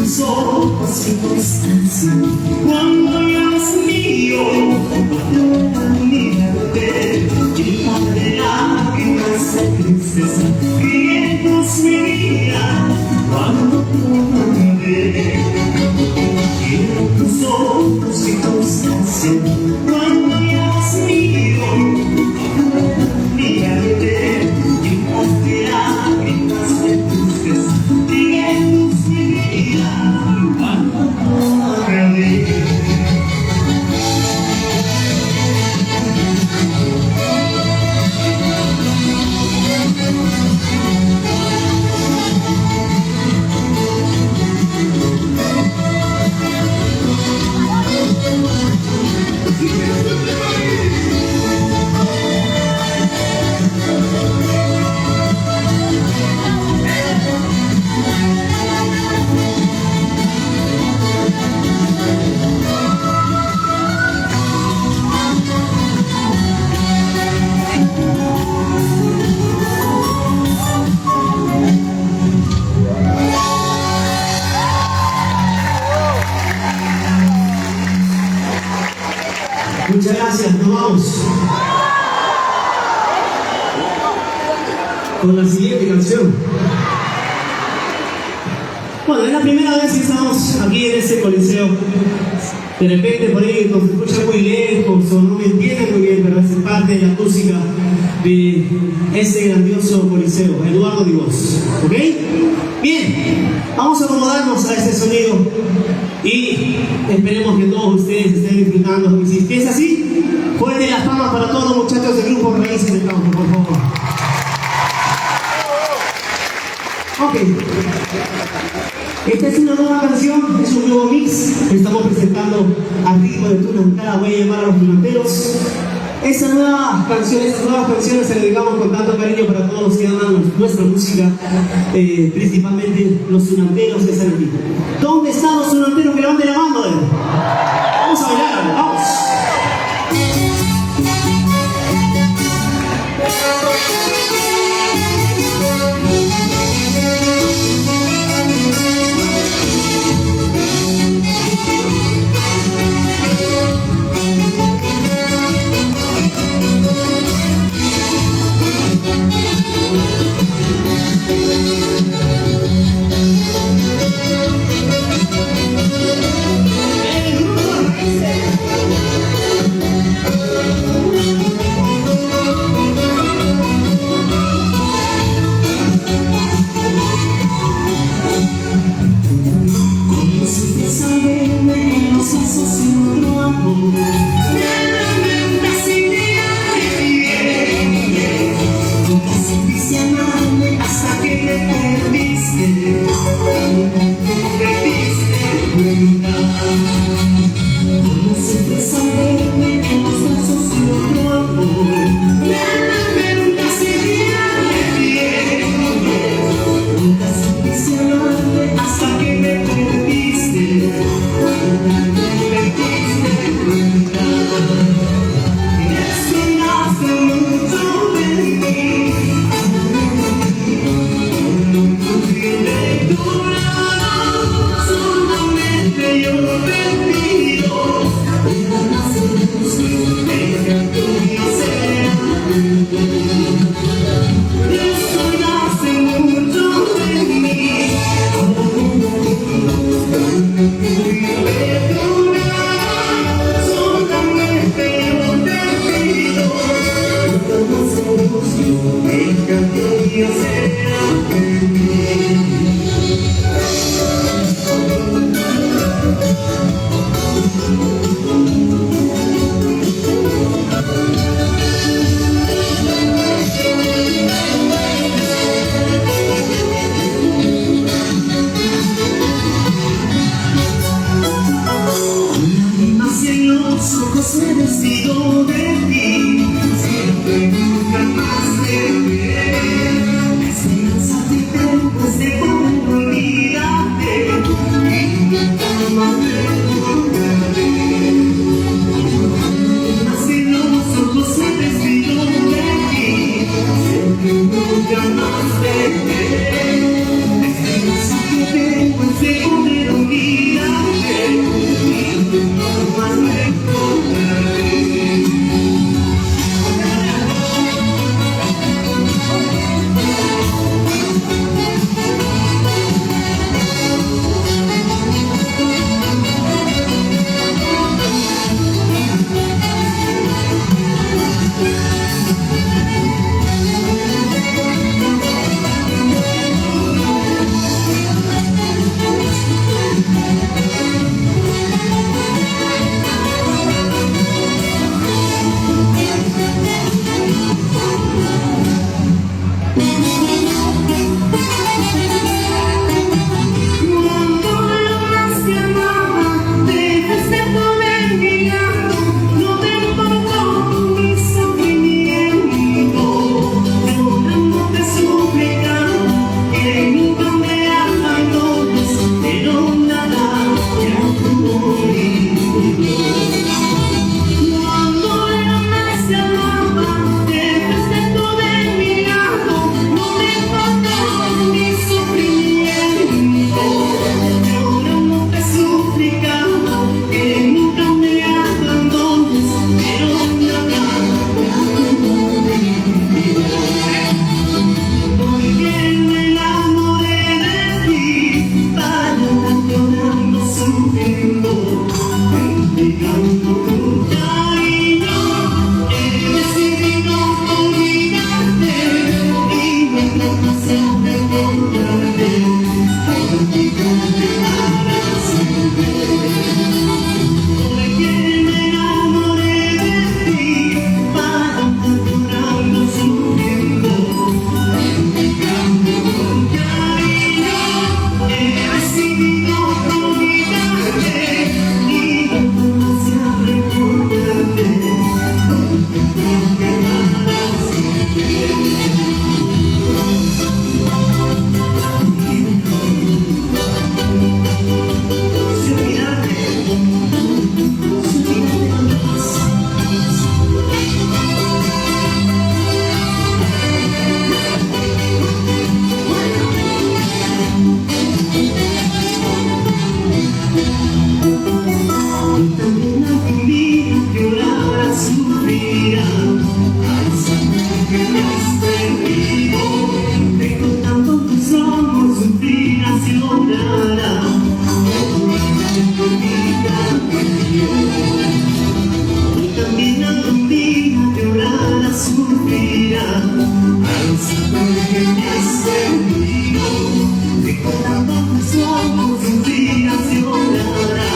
tus ojos mi constancia, cuando llamas mío, cuando mirarte, y padre lágrimas de tristeza, que en tus vida, cuando tú me quiero tus ojos mi constancia, cuando llamas mío, cuando mirarte, y padre lágrimas de tristeza, que en tus vida, cuando tú me Muchas gracias, nos vamos con la siguiente canción. Bueno, es la primera vez que estamos aquí en este coliseo. De repente por ahí nos escuchan muy lejos o no me entienden muy bien, pero es parte de la música de este grandioso coliseo, Eduardo Divos. ¿Ok? Bien, vamos a acomodarnos a este sonido y esperemos que todos ustedes estén disfrutando. Y si es así, fuerte las palmas para todos los muchachos del grupo Raíces del Campo, por favor. Ok. Esta es una nueva canción, es un nuevo mix que estamos presentando al ritmo de Tunancada. Voy a llamar a los tunanteros. Estas nuevas canciones se las dedicamos con tanto cariño para todos los que aman nuestra música, principalmente los tunanteros de San Luis. ¿Dónde están los tunanteros? Que levanten la mano. Vamos a bailar, vamos. Este mensaje tengo en segundo. Hoy caminando un día llorará, sufrirá, al saber que me has servido, recordando tus ojos un día llorará.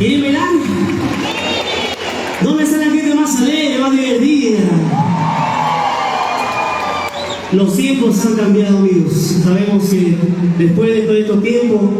¿Y Milán? ¿Dónde está la gente más alegre, más divertida? Los tiempos han cambiado, amigos. Sabemos que después de todo este tiempo